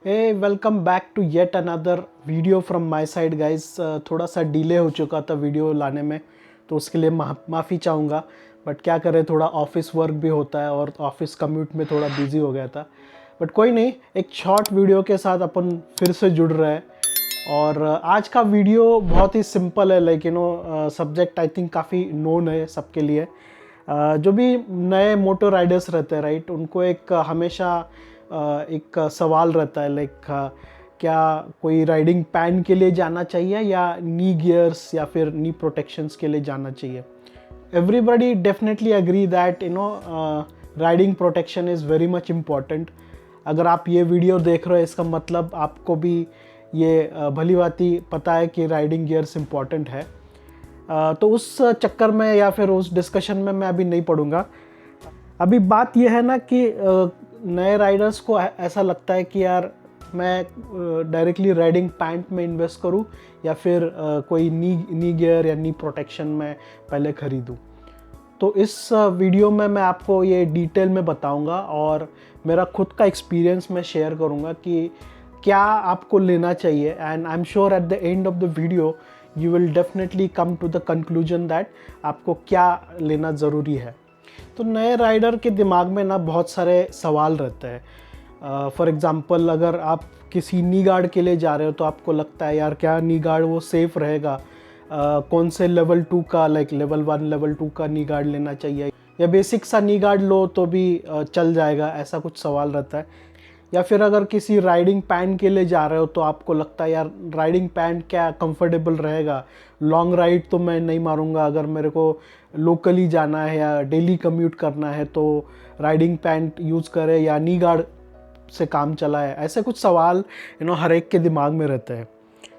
Hey welcome back to yet another video from my side guys. थोड़ा सा delay हो चुका था वीडियो लाने में, तो उसके लिए माफ़ी चाहूँगा। बट क्या करें, थोड़ा ऑफिस वर्क भी होता है और ऑफिस कम्यूट में थोड़ा बिजी हो गया था। बट कोई नहीं, एक शॉर्ट वीडियो के साथ अपन फिर से जुड़ रहे हैं। और आज का वीडियो बहुत ही सिंपल है, लाइक सब्जेक्ट आई थिंक काफ़ी नोन है सबके लिए। जो भी नए मोटो राइडर्स रहते हैं राइट, उनको एक हमेशा एक सवाल रहता है, लाइक क्या कोई राइडिंग पैन के लिए जाना चाहिए या नी गियर्स या फिर नी प्रोटेक्शंस के लिए जाना चाहिए। Everybody definitely agree that riding protection is very much important. अगर आप ये वीडियो देख रहे हो, इसका मतलब आपको भी ये भली भांति पता है कि राइडिंग गियर्स इम्पॉर्टेंट है। तो उस चक्कर में या फिर उस डिस्कशन में मैं अभी नहीं पढ़ूंगा। अभी बात यह है ना कि नए राइडर्स को ऐसा लगता है कि यार मैं डायरेक्टली राइडिंग पैंट में इन्वेस्ट करूं या फिर कोई नी गियर या नी प्रोटेक्शन में पहले ख़रीदूं। तो इस वीडियो में मैं आपको ये डिटेल में बताऊंगा और मेरा खुद का एक्सपीरियंस मैं शेयर करूंगा कि क्या आपको लेना चाहिए। And I am sure at the end of the video you will definitely come to the conclusion that आपको क्या लेना ज़रूरी है। तो नए राइडर के दिमाग में ना बहुत सारे सवाल रहते हैं। फॉर एग्ज़ाम्पल, अगर आप किसी नी गार्ड के लिए जा रहे हो तो आपको लगता है यार क्या नी गार्ड वो सेफ़ रहेगा, कौन से लेवल 2 का, लाइक लेवल 1 लेवल 2 का नी गार्ड लेना चाहिए या बेसिक सा नी गार्ड लो तो भी चल जाएगा, ऐसा कुछ सवाल रहता है। या फिर अगर किसी राइडिंग पैंट के लिए जा रहे हो तो आपको लगता है यार राइडिंग पैंट क्या कंफर्टेबल रहेगा, लॉन्ग राइड तो मैं नहीं मारूंगा, अगर मेरे को लोकली जाना है या डेली कम्यूट करना है तो राइडिंग पैंट यूज़ करें या नी गार्ड से काम चलाए। ऐसे कुछ सवाल हर एक के दिमाग में रहते हैं।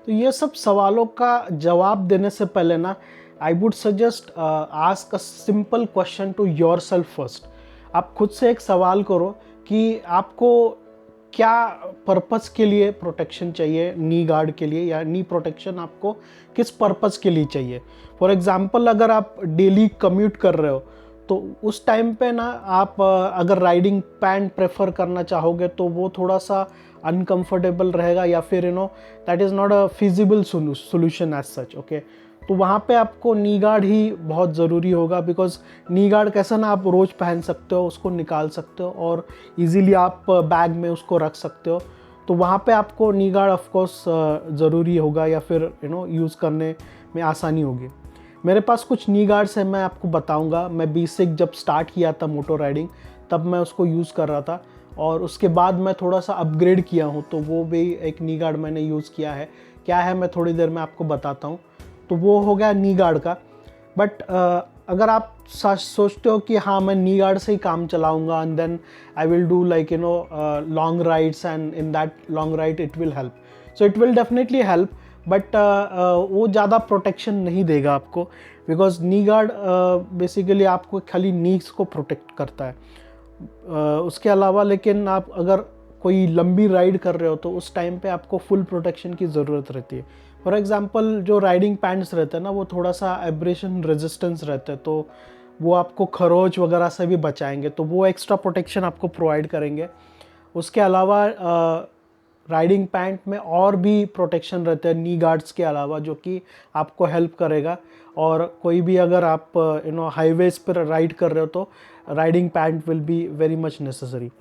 तो ये सब सवालों का जवाब देने से पहले ना I would suggest ask a simple question to yourself first. आप खुद से एक सवाल करो कि आपको क्या पर्पस के लिए प्रोटेक्शन चाहिए, नी गार्ड के लिए या नी प्रोटेक्शन आपको किस पर्पस के लिए चाहिए। फॉर एग्जांपल, अगर आप डेली कम्यूट कर रहे हो तो उस टाइम पे ना आप अगर राइडिंग पैंट प्रेफर करना चाहोगे तो वो थोड़ा सा अनकंफर्टेबल रहेगा या फिर that is not a feasible solution as such. Okay, तो वहाँ पे आपको नी गार्ड ही बहुत ज़रूरी होगा, बिकॉज नी गार्ड कैसा ना आप रोज़ पहन सकते हो, उसको निकाल सकते हो और इजीली आप बैग में उसको रख सकते हो। तो वहाँ पे आपको नी गार्ड ऑफकोर्स ज़रूरी होगा या फिर यूज़ करने में आसानी होगी। मेरे पास कुछ नी गार्ड्स हैं, मैं आपको बताऊँगा। मैं बेसिक जब स्टार्ट किया था मोटो राइडिंग तब मैं उसको यूज़ कर रहा था और उसके बाद मैं थोड़ा सा अपग्रेड किया हूँ, तो वो भी एक नी गार्ड मैंने यूज़ किया है। क्या है मैं थोड़ी देर में आपको बताता हूँ। तो वो हो गया नी गार्ड का। बट अगर आप सोचते हो कि हाँ मैं नी गार्ड से ही काम चलाऊंगा and then I will do like long rides and in that long ride it will help, so it will definitely help. But वो ज़्यादा प्रोटेक्शन नहीं देगा आपको, बिकॉज नी गार्ड बेसिकली आपको खाली नीज को प्रोटेक्ट करता है। उसके अलावा लेकिन आप अगर कोई लंबी राइड कर रहे हो तो उस टाइम पे आपको फुल प्रोटेक्शन की ज़रूरत रहती है। फॉर एग्जांपल, जो राइडिंग पैंट्स रहते हैं ना वो थोड़ा सा एब्रेशन रेजिस्टेंस रहते हैं, तो वो आपको खरोच वगैरह से भी बचाएंगे, तो वो एक्स्ट्रा प्रोटेक्शन आपको प्रोवाइड करेंगे। उसके अलावा राइडिंग पैंट में और भी प्रोटेक्शन रहते हैं नी गार्ड्स के अलावा, जो कि आपको हेल्प करेगा। और कोई भी अगर आप हाईवेज पर राइड कर रहे हो तो riding pant will be very much necessary.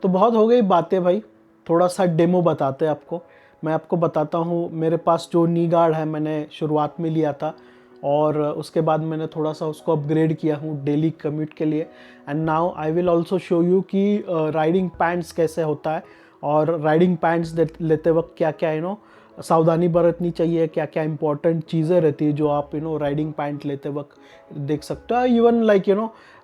तो बहुत हो गई बातें भाई, थोड़ा सा डेमो बताते हैं आपको। मैं आपको बताता हूँ, मेरे पास जो नी गार्ड है मैंने शुरुआत में लिया था और उसके बाद मैंने थोड़ा सा उसको अपग्रेड किया हूँ डेली कम्यूट के लिए। And now I will also show you कि राइडिंग पैंट्स कैसे होता है और राइडिंग पैंट्स लेते वक्त क्या क्या सावधानी बरतनी चाहिए, क्या क्या इंपॉर्टेंट चीज़ें रहती है जो आप राइडिंग पैंट लेते वक्त देख सकते हो। इवन लाइक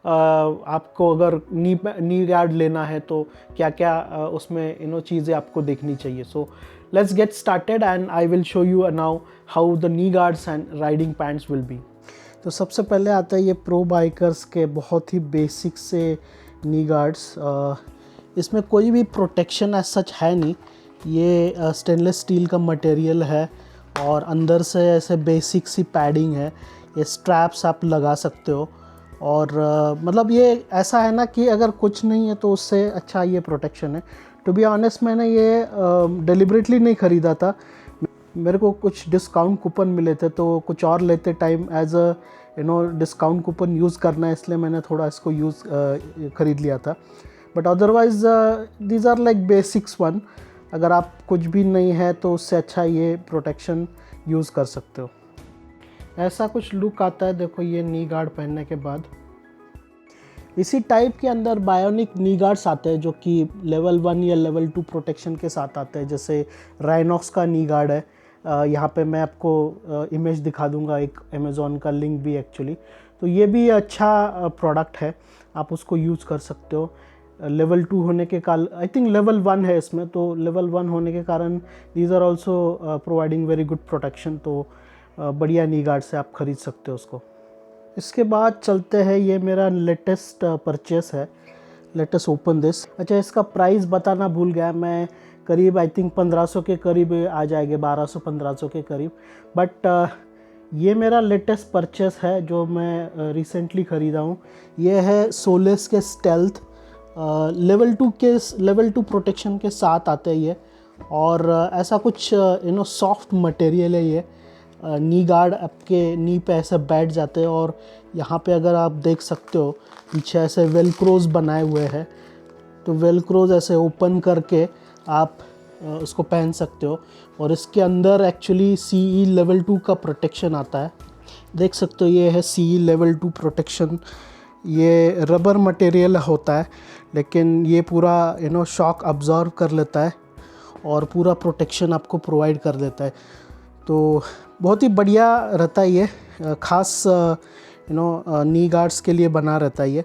आपको अगर नी गार्ड लेना है तो क्या क्या उसमें चीज़ें आपको देखनी चाहिए। So let's get started and I will show you now how the knee guards and riding pants will be. तो सबसे पहले आता है ये प्रो बाइकर्स के बहुत ही बेसिक से नी गार्ड्स। इसमें कोई भी प्रोटेक्शन एज सच है नहीं, ये स्टेनलेस स्टील का मटेरियल है और अंदर से ऐसे बेसिक सी पैडिंग है। ये स्ट्रैप्स आप लगा सकते हो और मतलब ये ऐसा है ना कि अगर कुछ नहीं है तो उससे अच्छा ये प्रोटेक्शन है। टू बी ऑनेस्ट मैंने ये डिलिबरेटली नहीं ख़रीदा था, मेरे को कुछ डिस्काउंट कूपन मिले थे तो कुछ और लेते time as a discount coupon use करना है, इसलिए मैंने थोड़ा इसको ख़रीद लिया था। But otherwise these are like basics one, अगर आप कुछ भी नहीं है तो उससे अच्छा ये प्रोटेक्शन यूज़ कर सकते हो। ऐसा कुछ लुक आता है, देखो ये नी गार्ड पहनने के बाद। इसी टाइप के अंदर बायोनिक नी गार्ड्स आते हैं जो कि लेवल 1 या लेवल 2 प्रोटेक्शन के साथ आते हैं, जैसे राइनॉक्स का नी गार्ड है। यहाँ पे मैं आपको इमेज दिखा दूंगा, एक अमेज़ॉन का लिंक भी एक्चुअली। तो ये भी अच्छा प्रोडक्ट है, आप उसको यूज़ कर सकते हो। लेवल 2 होने के कारण, आई थिंक लेवल 1 है इसमें, तो लेवल 1 होने के कारण these are also providing very good protection. तो बढ़िया नी गार्ड से आप ख़रीद सकते हो उसको। इसके बाद चलते हैं, ये मेरा लेटेस्ट परचेस है, लेटेस्ट ओपन दिस। अच्छा, इसका प्राइस बताना भूल गया मैं, करीब आई थिंक 1500 के करीब आ जाएंगे, 1200-1500 के करीब। बट ये मेरा लेटेस्ट परचेस है जो मैं रिसेंटली ख़रीदा हूँ। ये है सोलेस के स्टेल्थ, लेवल 2 प्रोटेक्शन के साथ आते हैं ये। और ऐसा कुछ सॉफ्ट मटेरियल है ये। नी गार्ड आपके नी पे ऐसे बैठ जाते हैं, और यहाँ पे अगर आप देख सकते हो पीछे ऐसे वेलक्रोज बनाए हुए हैं, तो वेलक्रोज ऐसे ओपन करके आप उसको पहन सकते हो। और इसके अंदर एक्चुअली CE लेवल 2 का प्रोटेक्शन आता है, देख सकते हो ये है CE लेवल 2 प्रोटेक्शन। ये रबर मटेरियल होता है, लेकिन ये पूरा शॉक अब्जॉर्ब कर लेता है और पूरा प्रोटेक्शन आपको प्रोवाइड कर देता है। तो बहुत ही बढ़िया रहता है ये, ख़ास नी गार्ड्स के लिए बना रहता है ये।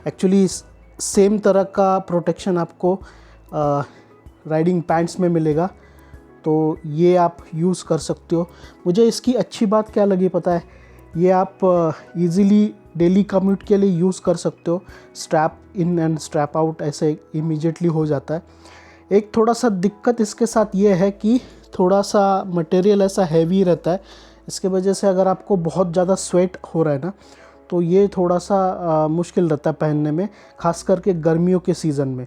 एक्चुअली सेम तरह का प्रोटेक्शन आपको राइडिंग पैंट्स में मिलेगा, तो ये आप यूज़ कर सकते हो। मुझे इसकी अच्छी बात क्या लगी पता है, ये आप इजीली डेली कम्यूट के लिए यूज़ कर सकते हो। Strap in and strap out ऐसे इमीडिएटली हो जाता है। एक थोड़ा सा दिक्कत इसके साथ ये है कि थोड़ा सा मटेरियल ऐसा हैवी रहता है, इसके वजह से अगर आपको बहुत ज़्यादा स्वेट हो रहा है ना, तो ये थोड़ा सा मुश्किल रहता है पहनने में, खास करके गर्मियों के सीज़न में।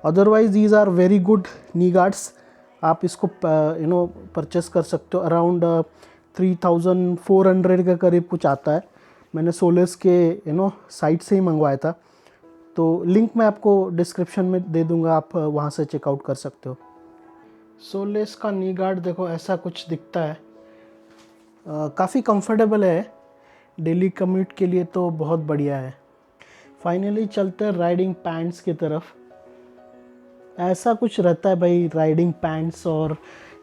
Otherwise these are very good knee guards, आप इसको परचेस कर सकते हो। अराउंड 3400 के करीब कुछ आता है। मैंने सोलेस के साइट से ही मंगवाया था, तो लिंक मैं आपको डिस्क्रिप्शन में दे दूंगा, आप वहाँ से चेकआउट कर सकते हो। सोलेस का नी गार्ड देखो ऐसा कुछ दिखता है, काफ़ी कंफर्टेबल है, डेली कम्यूट के लिए तो बहुत बढ़िया है। फाइनली चलते हैं राइडिंग पैंट्स की तरफ। ऐसा कुछ रहता है भाई राइडिंग पैंट्स, और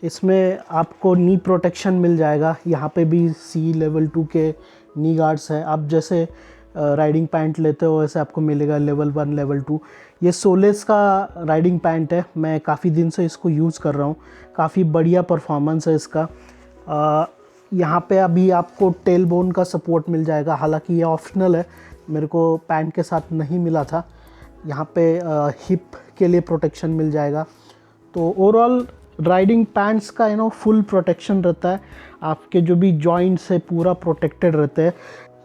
इसमें आपको नी प्रोटेक्शन मिल जाएगा। यहाँ पे भी CE लेवल 2 के नी गार्ड्स है। आप जैसे राइडिंग पैंट लेते हो वैसे आपको मिलेगा लेवल 1 लेवल 2। ये सोलेस का राइडिंग पैंट है, मैं काफ़ी दिन से इसको यूज़ कर रहा हूँ, काफ़ी बढ़िया परफॉर्मेंस है इसका। यहाँ पे अभी आपको टेल बोन का सपोर्ट मिल जाएगा, हालांकि ये ऑप्शनल है, मेरे को पैंट के साथ नहीं मिला था। यहाँ पे हिप के लिए प्रोटेक्शन मिल जाएगा। तो ओवरऑल राइडिंग पैंट्स का फुल प्रोटेक्शन रहता है, आपके जो भी जॉइंट्स है पूरा प्रोटेक्टेड रहते हैं।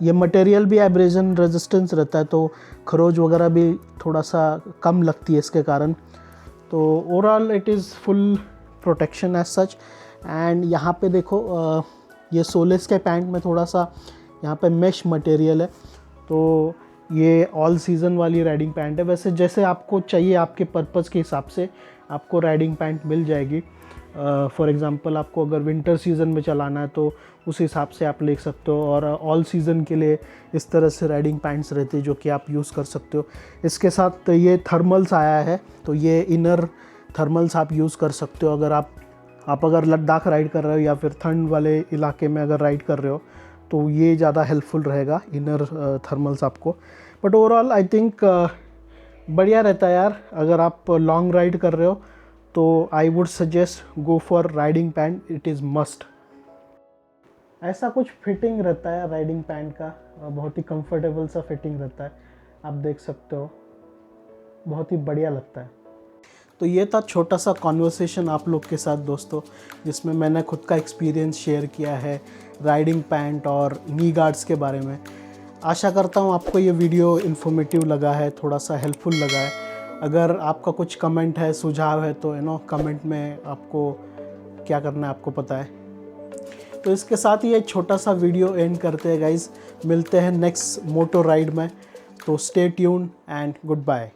ये मटेरियल भी एब्रेजन रेजिस्टेंस रहता है, तो खरोच वगैरह भी थोड़ा सा कम लगती है इसके कारण। तो overall it is full protection as such. And यहाँ पे देखो ये सोलेस के पैंट में थोड़ा सा यहाँ पे मेश मटेरियल है, तो ये ऑल सीज़न वाली राइडिंग पैंट है। वैसे जैसे आपको चाहिए आपके पर्पज़ के हिसाब से आपको राइडिंग पैंट मिल जाएगी। फॉर एग्ज़ाम्पल आपको अगर विंटर सीज़न में चलाना है तो उस हिसाब से आप ले सकते हो, और ऑल सीज़न के लिए इस तरह से राइडिंग पैंट्स रहती है जो कि आप यूज़ कर सकते हो। इसके साथ ये थर्मल्स आया है, तो ये इनर थर्मल्स आप यूज़ कर सकते हो। अगर आप अगर लद्दाख राइड कर रहे हो या फिर ठंड वाले इलाके में अगर राइड कर रहे हो तो ये ज़्यादा हेल्पफुल रहेगा इनर थर्मल्स आपको। बट ओवरऑल आई थिंक बढ़िया रहता है यार। अगर आप लॉन्ग राइड कर रहे हो तो आई would suggest go for riding pant, it is must. ऐसा कुछ फिटिंग रहता है राइडिंग पैंट का, बहुत ही कंफर्टेबल सा फिटिंग रहता है, आप देख सकते हो, बहुत ही बढ़िया लगता है। तो ये था छोटा सा कॉन्वर्सेशन आप लोग के साथ दोस्तों, जिसमें मैंने खुद का एक्सपीरियंस शेयर किया है राइडिंग पैंट और नी गार्ड्स के बारे में। आशा करता हूँ आपको ये वीडियो इन्फॉर्मेटिव लगा है, थोड़ा सा हेल्पफुल लगा है। अगर आपका कुछ कमेंट है, सुझाव है, तो कमेंट में आपको क्या करना है आपको पता है। तो इसके साथ ही एक छोटा सा वीडियो एंड करते हैं गाइस। मिलते हैं नेक्स्ट मोटो राइड में। तो stay tune and good bye.